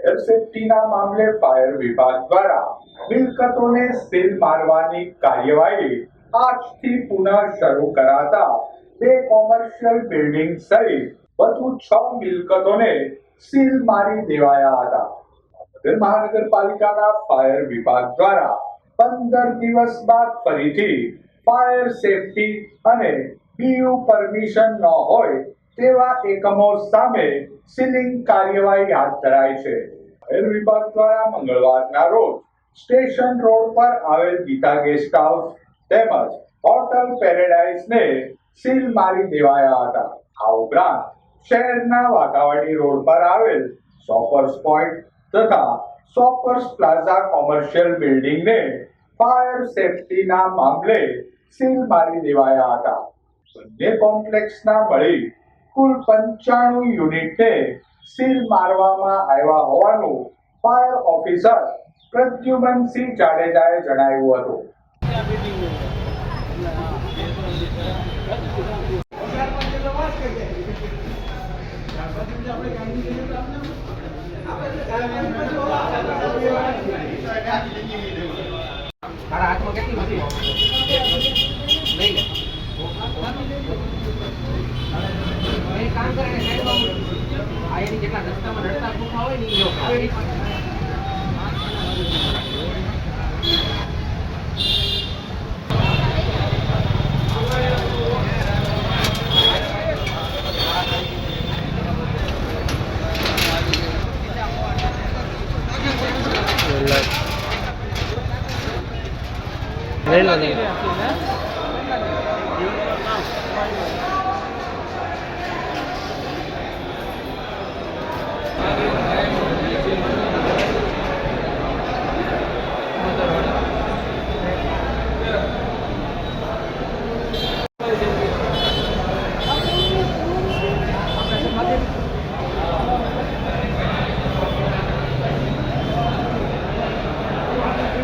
Fire સેફટીના મામલે fire વિભાગ દ્વારા મિલકતોને સીલ મારવાની કાર્યવાહી આજથી પુનઃ શરૂ કરાતા 2 કોમર્શિયલ બિલ્ડિંગ સહિત વધુ 6 મિલકતોને સીલ મારી દેવાયા હતા. મહાનગરપાલિકાના ફાયર વિભાગ દ્વારા 15 દિવસ બાદ ફરીથી ફાયર સેફટી અને બીયુ પરમિશન ન હોય તેવા એકમો સામે સીલિંગ કાર્યવાહી હાથ ધરાઈ છે. ફાયર વિભાગ દ્વારા મંગળવારના રોજ સ્ટેશન રોડ પર આવેલ ગીતા ગેસ્ટ હાઉસ તેમજ હોટલ પેરેડાઇઝને સીલ મારી દેવાયા હતા. આ ઉપરાંત શહેરના વાઘાવાડી રોડ પર આવેલ શોપર્સ પોઈન્ટ તથા શોપર્સ પ્લાઝા કોમર્શિયલ બિલ્ડિંગને ફાયર સેફટીના મામલે સીલ મારી દેવાયા હતા. બંને કોમ્પ્લેક્સના મળી કુલ 95 યુનિટને સીલ મારવામાં આવ્યા હોવાનું ફાયર ઓફિસર પ્રદ્યુમનસિંહ જાડેજાએ જણાવ્યું હતું. તારા હાથમાં કેટલી મશીન લઈ લે એ કામ કરે ને સાઈડમાં આ એની જેટલા રસ્તામાં રડતા ભૂખા હોય ને એ લઈ લો